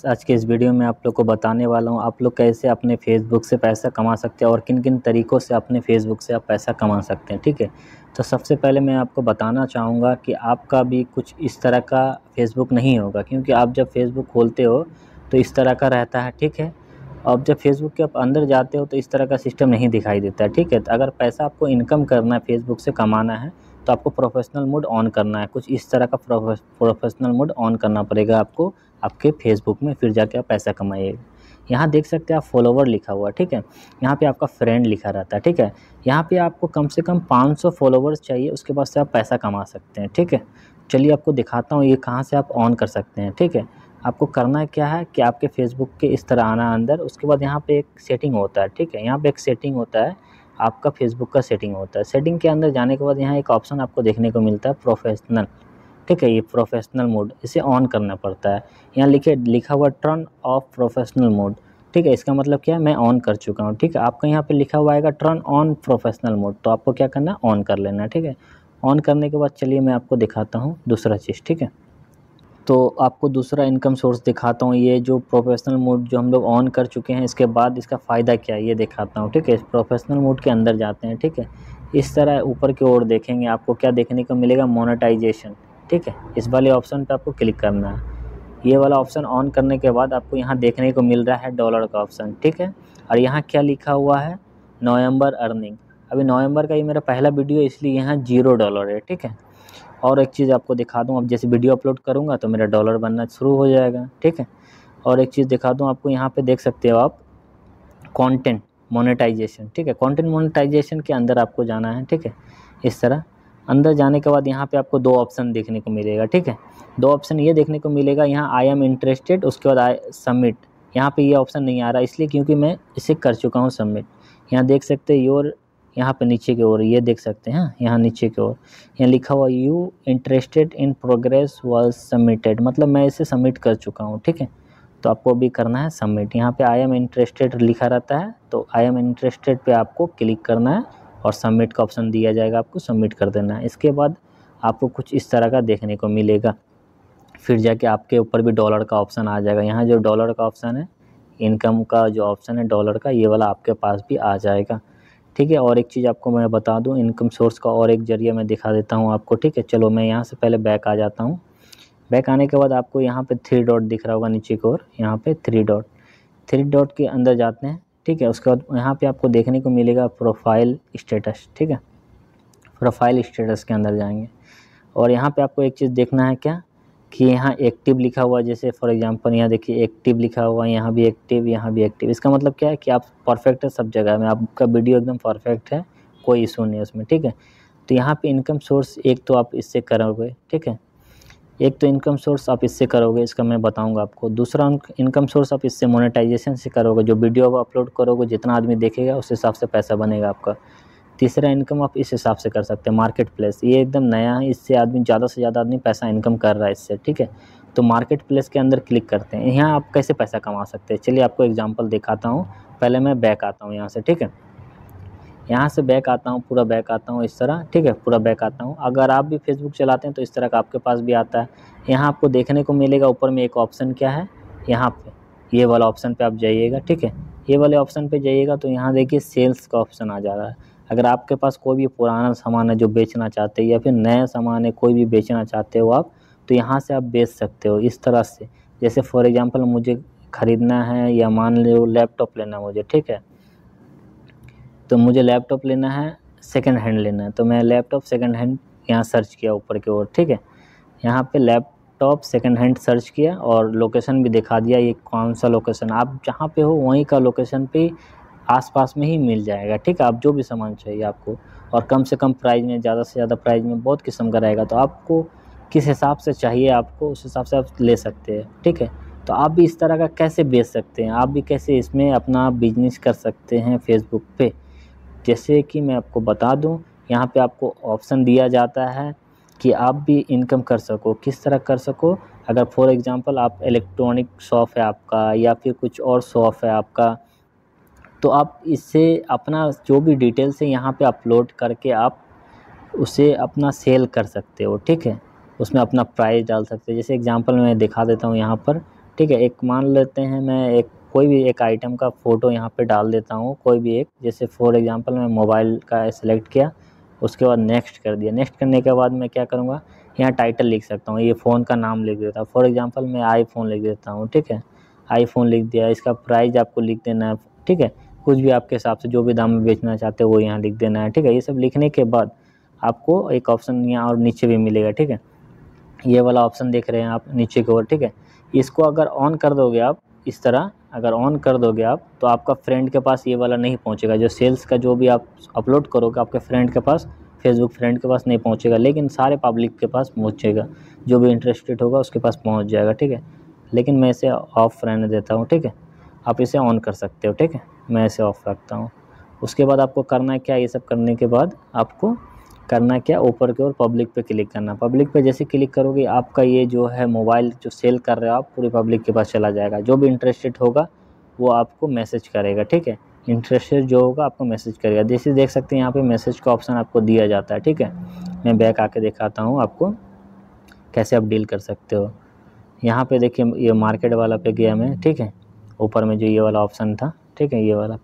आज के इस वीडियो में आप लोग को बताने वाला हूँ आप लोग कैसे अपने फेसबुक से पैसा कमा सकते हैं और किन किन तरीक़ों से अपने फेसबुक से आप पैसा कमा सकते हैं। ठीक है, तो सबसे पहले मैं आपको बताना चाहूँगा कि आपका भी कुछ इस तरह का फेसबुक नहीं होगा, क्योंकि आप जब फेसबुक खोलते हो तो इस तरह का रहता है। ठीक है, अब जब फेसबुक के आप अंदर जाते हो तो इस तरह का सिस्टम नहीं दिखाई देता है। ठीक है, तो अगर पैसा आपको इनकम करना है, फेसबुक से कमाना है, तो आपको प्रोफेशनल मोड ऑन करना है। कुछ इस तरह का प्रोफेशनल मोड ऑन करना पड़ेगा आपको आपके फेसबुक में, फिर जाके आप पैसा कमाइएगा। यहाँ देख सकते हैं आप फॉलोवर लिखा हुआ है। ठीक है, यहाँ पे आपका फ्रेंड लिखा रहता है। ठीक है, यहाँ पे आपको कम से कम 500 फॉलोवर्स चाहिए, उसके बाद से आप पैसा कमा सकते हैं। ठीक है, चलिए आपको दिखाता हूँ ये कहाँ से आप ऑन कर सकते हैं। ठीक है, आपको करना क्या है कि आपके फेसबुक के इस तरह आना अंदर, उसके बाद यहाँ पे एक सेटिंग होता है। ठीक है, यहाँ पे एक सेटिंग होता है, आपका फेसबुक का सेटिंग होता है। सेटिंग के अंदर जाने के बाद यहाँ एक ऑप्शन आपको देखने को मिलता है प्रोफेशनल। ठीक है, ये प्रोफेशनल मोड, इसे ऑन करना पड़ता है। यहाँ लिखा हुआ टर्न ऑफ प्रोफेशनल मोड। ठीक है, इसका मतलब क्या है, मैं ऑन कर चुका हूँ। ठीक है, आपका यहाँ पे लिखा हुआ आएगा टर्न ऑन प्रोफेशनल मोड, तो आपको क्या करना है, ऑन कर लेना है। ठीक है, ऑन करने के बाद चलिए मैं आपको दिखाता हूँ दूसरा चीज़। ठीक है, तो आपको दूसरा इनकम सोर्स दिखाता हूँ। ये जो प्रोफेशनल मोड जो हम लोग ऑन कर चुके हैं, इसके बाद इसका फ़ायदा क्या है ये दिखाता हूँ। ठीक है, प्रोफेशनल मोड के अंदर जाते हैं। ठीक है, इस तरह ऊपर की ओर देखेंगे, आपको क्या देखने को मिलेगा, मोनेटाइजेशन। ठीक है, इस वाले ऑप्शन पे आपको क्लिक करना है। ये वाला ऑप्शन ऑन करने के बाद आपको यहाँ देखने को मिल रहा है डॉलर का ऑप्शन। ठीक है, और यहाँ क्या लिखा हुआ है, नवंबर अर्निंग। अभी नवंबर का ये मेरा पहला वीडियो है, इसलिए यहाँ $0 है। ठीक है, और एक चीज़ आपको दिखा दूँ, अब जैसे वीडियो अपलोड करूँगा तो मेरा डॉलर बनना शुरू हो जाएगा। ठीक है, और एक चीज़ दिखा दूँ आपको, यहाँ पे देख सकते हो आप कंटेंट मोनेटाइजेशन। ठीक है, कंटेंट मोनेटाइजेशन के अंदर आपको जाना है। ठीक है, इस तरह अंदर जाने के बाद यहाँ पे आपको दो ऑप्शन देखने को मिलेगा। ठीक है, दो ऑप्शन ये देखने को मिलेगा, यहाँ आई एम इंटरेस्टेड, उसके बाद आई सबमिट। यहाँ पे ये ऑप्शन नहीं आ रहा, इसलिए क्योंकि मैं इसे कर चुका हूँ सबमिट। यहाँ देख सकते हैं योर, यहाँ पे नीचे की ओर ये देख सकते हैं, यहाँ नीचे की ओर यहाँ लिखा हुआ you interested in progress was submitted, मतलब मैं इसे सबमिट कर चुका हूँ। ठीक है, तो आपको भी करना है सबमिट। यहाँ पे आई एम इंटरेस्टेड लिखा रहता है, तो आई एम इंटरेस्टेड पे आपको क्लिक करना है और सबमिट का ऑप्शन दिया जाएगा, आपको सबमिट कर देना है। इसके बाद आपको कुछ इस तरह का देखने को मिलेगा, फिर जाके आपके ऊपर भी डॉलर का ऑप्शन आ जाएगा। यहाँ जो डॉलर का ऑप्शन है, इनकम का जो ऑप्शन है डॉलर का, ये वाला आपके पास भी आ जाएगा। ठीक है, और एक चीज़ आपको मैं बता दूं, इनकम सोर्स का और एक जरिया मैं दिखा देता हूं आपको। ठीक है, चलो मैं यहाँ से पहले बैक आ जाता हूं। बैक आने के बाद आपको यहाँ पे 3 डॉट दिख रहा होगा नीचे की ओर, यहाँ पे 3 डॉट के अंदर जाते हैं। ठीक है, उसके बाद यहाँ पे आपको देखने को मिलेगा प्रोफाइल स्टेटस। ठीक है, प्रोफाइल स्टेटस के अंदर जाएंगे और यहाँ पे आपको एक चीज़ देखना है क्या, कि यहाँ एक्टिव लिखा हुआ, जैसे फॉर एग्जांपल यहाँ देखिए एक्टिव लिखा हुआ है, यहाँ भी एक्टिव, यहाँ भी एक्टिव। इसका मतलब क्या है कि आप परफेक्ट है सब जगह में, आपका वीडियो एकदम परफेक्ट है, कोई इशू नहीं है उसमें। ठीक है, तो यहाँ पे इनकम सोर्स एक तो आप इससे करोगे। ठीक है, एक तो इनकम सोर्स आप इससे करोगे, इसका मैं बताऊंगा आपको। दूसरा इनकम सोर्स आप इससे मोनेटाइजेशन से करोगे, जो वीडियो आप अपलोड करोगे जितना आदमी देखेगा उस हिसाब से पैसा बनेगा आपका। तीसरा इनकम आप इस हिसाब से कर सकते हैं, मार्केट प्लेस, ये एकदम नया है, इससे आदमी ज़्यादा से ज़्यादा आदमी पैसा इनकम कर रहा है इससे। ठीक है, तो मार्केट प्लेस के अंदर क्लिक करते हैं, यहाँ आप कैसे पैसा कमा सकते हैं, चलिए आपको एग्जांपल दिखाता हूँ। पहले मैं बैक आता हूँ यहाँ से। ठीक है, यहाँ से बैक आता हूँ, पूरा बैक आता हूँ इस तरह। ठीक है, पूरा बैक आता हूँ। अगर आप भी फेसबुक चलाते हैं तो इस तरह का आपके पास भी आता है। यहाँ आपको देखने को मिलेगा ऊपर में एक ऑप्शन क्या है, यहाँ पे ये वाला ऑप्शन पे आप जाइएगा। ठीक है, ये वाले ऑप्शन पे जाइएगा तो यहाँ देखिए सेल्स का ऑप्शन आ जा रहा है। अगर आपके पास कोई भी पुराना सामान है जो बेचना चाहते हैं, या फिर नया सामान है कोई भी बेचना चाहते हो आप, तो यहाँ से आप बेच सकते हो इस तरह से। जैसे फॉर एग्जांपल मुझे ख़रीदना है, या मान लो लैपटॉप लेना है मुझे। ठीक है, तो मुझे लैपटॉप लेना है, सेकंड हैंड लेना है, तो मैं लैपटॉप सेकंड हैंड यहाँ सर्च किया ऊपर की ओर। ठीक है, यहाँ पे लैपटॉप सेकंड हैंड सर्च किया और लोकेशन भी दिखा दिया, ये कौन सा लोकेशन, आप जहाँ पे हो वहीं का लोकेशन पे आसपास में ही मिल जाएगा। ठीक है, आप जो भी सामान चाहिए आपको, और कम से कम प्राइस में, ज़्यादा से ज़्यादा प्राइस में, बहुत किस्म का रहेगा। तो आपको किस हिसाब से चाहिए आपको, उस हिसाब से आप ले सकते हैं। ठीक है, तो आप भी इस तरह का कैसे बेच सकते हैं, आप भी कैसे इसमें अपना बिजनेस कर सकते हैं फेसबुक पे, जैसे कि मैं आपको बता दूं, यहाँ पे आपको ऑप्शन दिया जाता है कि आप भी इनकम कर सको। किस तरह कर सको, अगर फॉर एग्जांपल आप इलेक्ट्रॉनिक शॉप है आपका, या फिर कुछ और शॉप है आपका, तो आप इससे अपना जो भी डिटेल्स है यहाँ पे अपलोड करके आप उसे अपना सेल कर सकते हो। ठीक है, उसमें अपना प्राइस डाल सकते हैं। जैसे एग्जांपल मैं दिखा देता हूँ, यहाँ पर ठीक है। एक मान लेते हैं मैं एक कोई भी एक आइटम का फ़ोटो यहाँ पे डाल देता हूँ, कोई भी एक, जैसे फॉर एग्ज़ाम्पल मैं मोबाइल का सेलेक्ट किया, उसके बाद नेक्स्ट कर दिया। नेक्स्ट करने के बाद मैं क्या करूँगा, यहाँ टाइटल लिख सकता हूँ, ये फ़ोन का नाम लिख देता हूँ। फॉर एग्ज़ाम्पल मैं आईफ़ोन लिख देता हूँ, ठीक है। आईफ़ोन लिख दिया, इसका प्राइस आपको लिख देना है, ठीक है। कुछ भी आपके हिसाब से जो भी दाम में बेचना चाहते हो वो यहाँ लिख देना है, ठीक है। ये सब लिखने के बाद आपको एक ऑप्शन यहाँ और नीचे भी मिलेगा, ठीक है। ये वाला ऑप्शन देख रहे हैं आप नीचे की ओर, ठीक है। इसको अगर ऑन कर दोगे आप, इस तरह अगर ऑन कर दोगे आप, तो आपका फ्रेंड के पास ये वाला नहीं पहुंचेगा। जो सेल्स का जो भी आप अपलोड करोगे आपके फ्रेंड के पास, फेसबुक फ्रेंड के पास नहीं पहुंचेगा, लेकिन सारे पब्लिक के पास पहुंचेगा। जो भी इंटरेस्टेड होगा उसके पास पहुंच जाएगा, ठीक है। लेकिन मैं इसे ऑफ रहने देता हूँ, ठीक है। आप इसे ऑन कर सकते हो, ठीक है। मैं इसे ऑफ रखता हूँ। उसके बाद आपको करना क्या, ये सब करने के बाद आपको करना क्या, ऊपर की ओर पब्लिक पे क्लिक करना। पब्लिक पे जैसे क्लिक करोगे आपका ये जो है मोबाइल जो सेल कर रहे हो आप, पूरी पब्लिक के पास चला जाएगा। जो भी इंटरेस्टेड होगा वो आपको मैसेज करेगा, ठीक है। इंटरेस्टेड जो होगा आपको मैसेज करेगा। जैसे देख सकते हैं यहाँ पे मैसेज का ऑप्शन आपको दिया जाता है, ठीक है। मैं बैक आके दिखाता हूँ आपको कैसे आप डील कर सकते हो। यहाँ पे देखिए ये मार्केट वाला पे गया मैं, ठीक है। ऊपर में जो ये वाला ऑप्शन था, ठीक है, ये वाला